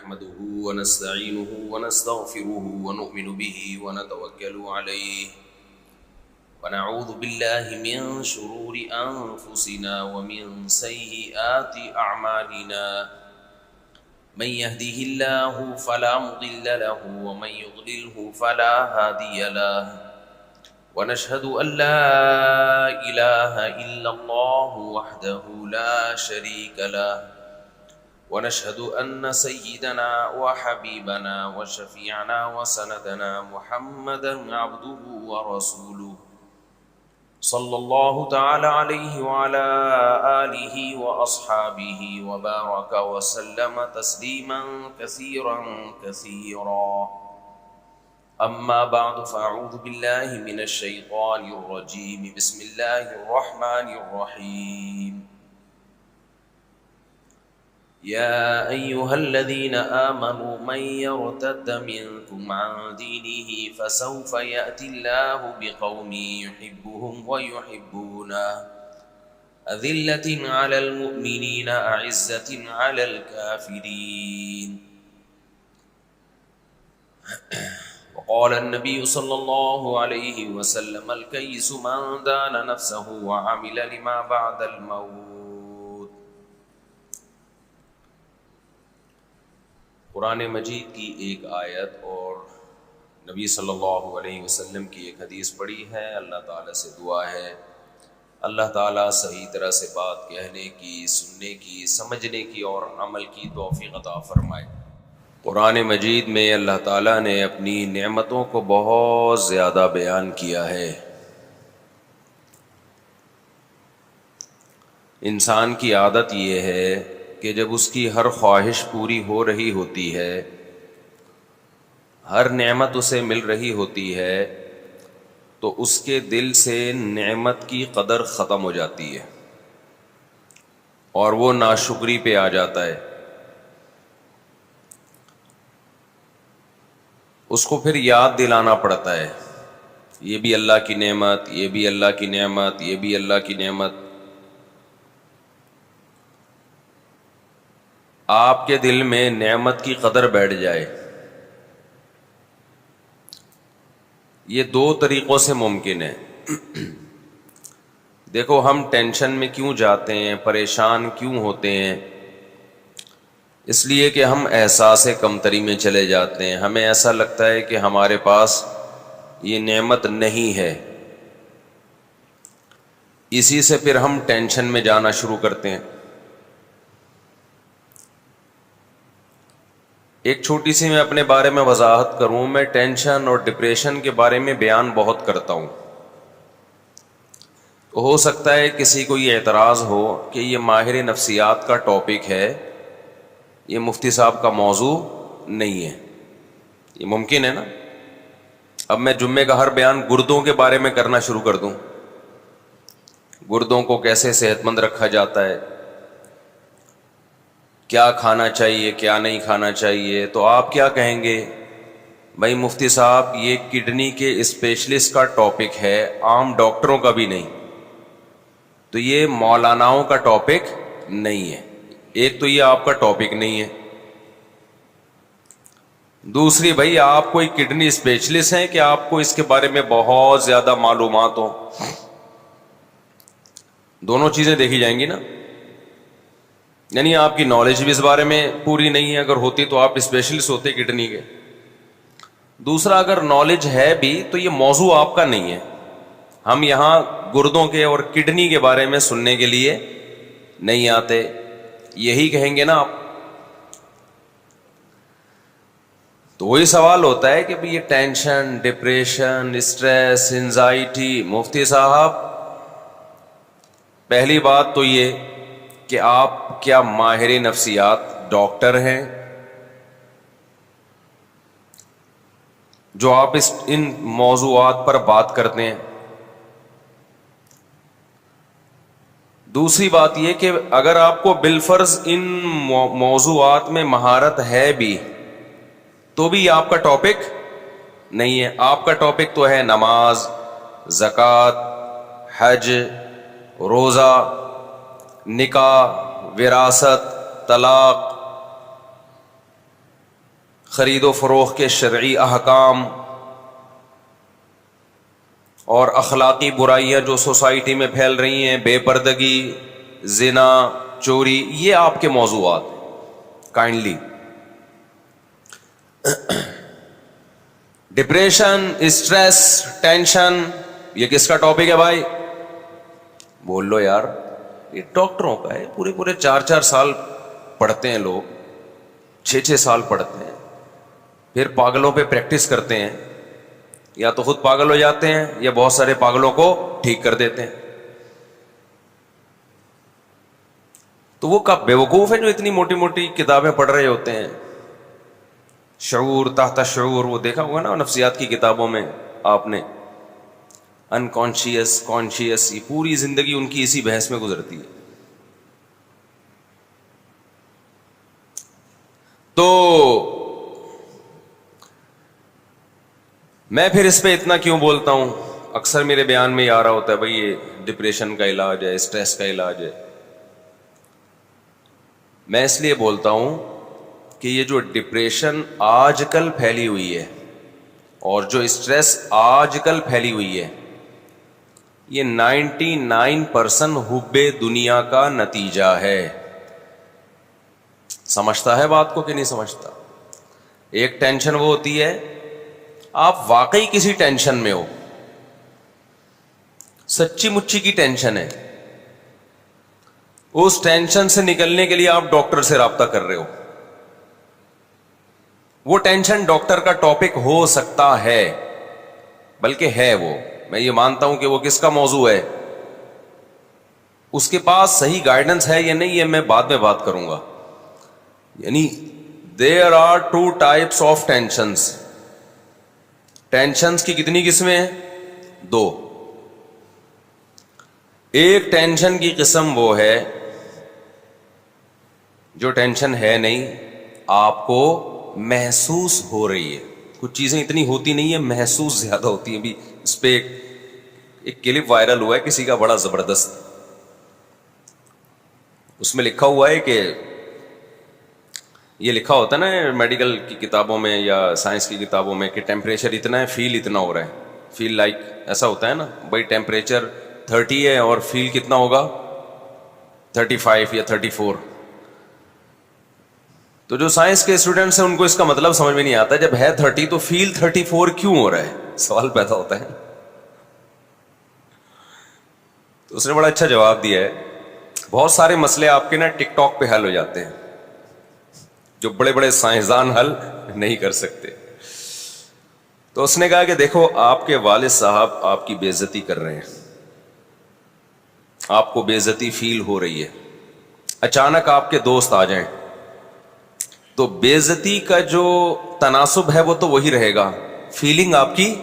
نحمده ونستعينه ونستغفره ونؤمن به ونتوكل عليه ونعوذ بالله من شرور أنفسنا ومن سيئات أعمالنا من يهده الله فلا مضل له ومن يضلله فلا هادي له ونشهد أن لا إله إلا الله وحده لا شريك له ونشهد أن سيدنا وحبيبنا وشفيعنا وسندنا محمدا عبده ورسوله صلى الله تعالى عليه وعلى آله وأصحابه وبارك وسلم تسليما كثيرا كثيرا أما بعد فأعوذ بالله من الشيطان الرجيم بسم الله الرحمن الرحيم يا أيها الذين آمنوا من يرتد منكم عن دينه فسوف يأتي الله بقوم يحبهم ويحبونه أذلة على المؤمنين أعزة على الكافرين وقال النبي صلى الله عليه وسلم الكيس من دان نفسه وعمل لما بعد الموت. قرآن مجید کی ایک آیت اور نبی صلی اللہ علیہ وسلم کی ایک حدیث پڑھی ہے. اللہ تعالیٰ سے دعا ہے اللہ تعالیٰ صحیح طرح سے بات کہنے کی، سننے کی، سمجھنے کی اور عمل کی توفیق عطا فرمائے. قرآن مجید میں اللہ تعالیٰ نے اپنی نعمتوں کو بہت زیادہ بیان کیا ہے. انسان کی عادت یہ ہے کہ جب اس کی ہر خواہش پوری ہو رہی ہوتی ہے، ہر نعمت اسے مل رہی ہوتی ہے، تو اس کے دل سے نعمت کی قدر ختم ہو جاتی ہے اور وہ ناشکری پہ آ جاتا ہے. اس کو پھر یاد دلانا پڑتا ہے یہ بھی اللہ کی نعمت، یہ بھی اللہ کی نعمت، یہ بھی اللہ کی نعمت. آپ کے دل میں نعمت کی قدر بیٹھ جائے. یہ دو طریقوں سے ممکن ہے. دیکھو ہم ٹینشن میں کیوں جاتے ہیں، پریشان کیوں ہوتے ہیں؟ اس لیے کہ ہم احساس کمتری میں چلے جاتے ہیں. ہمیں ایسا لگتا ہے کہ ہمارے پاس یہ نعمت نہیں ہے. اسی سے پھر ہم ٹینشن میں جانا شروع کرتے ہیں. ایک چھوٹی سی میں اپنے بارے میں وضاحت کروں. میں ٹینشن اور ڈپریشن کے بارے میں بیان بہت کرتا ہوں. ہو سکتا ہے کسی کو یہ اعتراض ہو کہ یہ ماہر نفسیات کا ٹاپک ہے، یہ مفتی صاحب کا موضوع نہیں ہے. یہ ممکن ہے نا. اب میں جمعے کا ہر بیان گردوں کے بارے میں کرنا شروع کر دوں، گردوں کو کیسے صحت مند رکھا جاتا ہے، کیا کھانا چاہیے کیا نہیں کھانا چاہیے، تو آپ کیا کہیں گے؟ بھائی مفتی صاحب یہ کڈنی کے اسپیشلسٹ کا ٹاپک ہے، عام ڈاکٹروں کا بھی نہیں. تو یہ مولاناؤں کا ٹاپک نہیں ہے. ایک تو یہ آپ کا ٹاپک نہیں ہے. دوسری بھائی آپ کوئی کڈنی اسپیشلسٹ ہیں کہ آپ کو اس کے بارے میں بہت زیادہ معلومات ہو؟ دونوں چیزیں دیکھی جائیں گی نا. یعنی آپ کی نالج بھی اس بارے میں پوری نہیں ہے. اگر ہوتی تو آپ اسپیشلسٹ ہوتے کڈنی کے. دوسرا اگر نالج ہے بھی تو یہ موضوع آپ کا نہیں ہے. ہم یہاں گردوں کے اور کڈنی کے بارے میں سننے کے لیے نہیں آتے. یہی کہیں گے نا آپ. تو وہی سوال ہوتا ہے کہ یہ ٹینشن، ڈپریشن، اسٹریس، انزائٹی، مفتی صاحب پہلی بات تو یہ کہ آپ کیا ماہر نفسیات ڈاکٹر ہیں جو آپ ان موضوعات پر بات کرتے ہیں؟ دوسری بات یہ کہ اگر آپ کو بالفرض ان موضوعات میں مہارت ہے بھی تو بھی آپ کا ٹاپک نہیں ہے. آپ کا ٹاپک تو ہے نماز، زکوٰۃ، حج، روزہ، نکاح، وراثت، طلاق. خرید و فروخت کے شرعی احکام اور اخلاقی برائیاں جو سوسائٹی میں پھیل رہی ہیں، بے پردگی، زنا، چوری، یہ آپ کے موضوعات ہیں کائنڈلی. ڈپریشن، اسٹریس، ٹینشن، یہ کس کا ٹاپک ہے بھائی؟ بول لو یار. یہ ڈاکٹروں کا ہے. پورے 4 سال پڑھتے ہیں لوگ، 6 سال پڑھتے ہیں، پھر پاگلوں پہ پریکٹس کرتے ہیں. یا تو خود پاگل ہو جاتے ہیں یا بہت سارے پاگلوں کو ٹھیک کر دیتے ہیں. تو وہ کب بیوقوف ہے جو اتنی موٹی موٹی کتابیں پڑھ رہے ہوتے ہیں؟ شعور، تحت شعور، وہ دیکھا ہوگا نا نفسیات کی کتابوں میں آپ نے، انکانشیس، کانشیس، یہ پوری زندگی ان کی اسی بحث میں گزرتی ہے. تو میں پھر اس پہ اتنا کیوں بولتا ہوں؟ اکثر میرے بیان میں یہ آ رہا ہوتا ہے بھائی یہ ڈپریشن کا علاج ہے، اسٹریس کا علاج ہے. میں اس لیے بولتا ہوں کہ یہ جو ڈپریشن آج کل پھیلی ہوئی ہے اور جو اسٹریس آج کل پھیلی ہوئی ہے، یہ 99% حب دنیا کا نتیجہ ہے. سمجھتا ہے بات کو کہ نہیں سمجھتا؟ ایک ٹینشن وہ ہوتی ہے آپ واقعی کسی ٹینشن میں ہو، سچی مچی کی ٹینشن ہے، اس ٹینشن سے نکلنے کے لیے آپ ڈاکٹر سے رابطہ کر رہے ہو. وہ ٹینشن ڈاکٹر کا ٹاپک ہو سکتا ہے، بلکہ ہے. وہ میں یہ مانتا ہوں کہ وہ کس کا موضوع ہے. اس کے پاس صحیح گائیڈنس ہے یا نہیں یہ میں بعد میں بات کروں گا. یعنی there are 2 types of tensions. Tensions کی کتنی قسمیں ہیں؟ 2. ایک ٹینشن کی قسم وہ ہے جو ٹینشن ہے نہیں، آپ کو محسوس ہو رہی ہے. کچھ چیزیں اتنی ہوتی نہیں ہیں، محسوس زیادہ ہوتی ہیں. بھی اس پہ ایک کلپ وائرل ہوا ہے کسی کا بڑا زبردست. اس میں لکھا ہوا ہے کہ یہ لکھا ہوتا ہے نا میڈیکل کی کتابوں میں یا سائنس کی کتابوں میں کہ ٹیمپریچر اتنا ہے، فیل اتنا ہو رہا ہے. فیل لائک ایسا ہوتا ہے نا بھائی، ٹیمپریچر 30 ہے اور فیل کتنا ہوگا؟ 35 یا 34. تو جو سائنس کے اسٹوڈنٹس ہیں ان کو اس کا مطلب سمجھ میں نہیں آتا. جب ہے 30 تو فیل 34 کیوں ہو رہا ہے؟ سوال پیدا ہوتا ہے. تو اس نے بڑا اچھا جواب دیا ہے. بہت سارے مسئلے آپ کے نا ٹک ٹاک پہ حل ہو جاتے ہیں جو بڑے بڑے سائنسدان حل نہیں کر سکتے. تو اس نے کہا کہ دیکھو آپ کے والد صاحب آپ کی بے عزتی کر رہے ہیں، آپ کو بے عزتی فیل ہو رہی ہے. اچانک آپ کے دوست آ جائیں تو بے عزتی کا جو تناسب ہے وہ تو وہی رہے گا، فیلنگ آپ کی،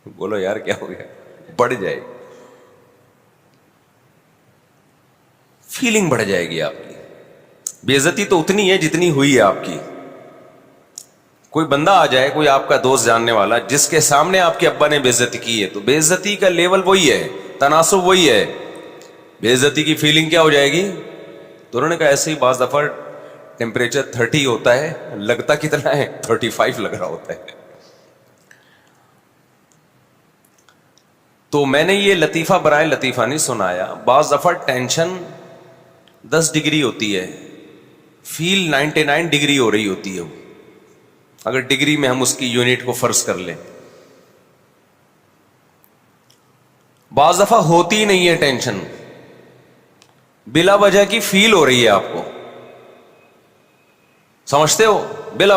بولو یار کیا ہو گیا، بڑھ جائے گی. فیلنگ بڑھ جائے گی آپ کی. بے عزتی تو اتنی ہے جتنی ہوئی ہے آپ کی. کوئی بندہ آ جائے، کوئی آپ کا دوست جاننے والا جس کے سامنے آپ کے ابا نے بے عزتی کی ہے، تو بے عزتی کا لیول وہی ہے، تناسب وہی ہے. بے عزتی کی فیلنگ کیا ہو جائے گی؟ تو انہوں نے کہا ایسے ہی بعض دفعہ ٹیمپریچر 30 ہوتا ہے، لگتا کتنا ہے؟ 35 لگ رہا ہوتا ہے. تو میں نے یہ لطیفہ برائے لطیفہ نہیں سنایا. بعض دفعہ ٹینشن 10 ڈگری ہوتی ہے، فیل 99 ڈگری ہو رہی ہوتی ہے. اگر ڈگری میں ہم اس کی یونٹ کو فرض کر لیں. بعض دفعہ ہوتی ہی نہیں ہے ٹینشن، بلا وجہ کی فیل ہو رہی ہے آپ کو. سمجھتے ہو؟ بلا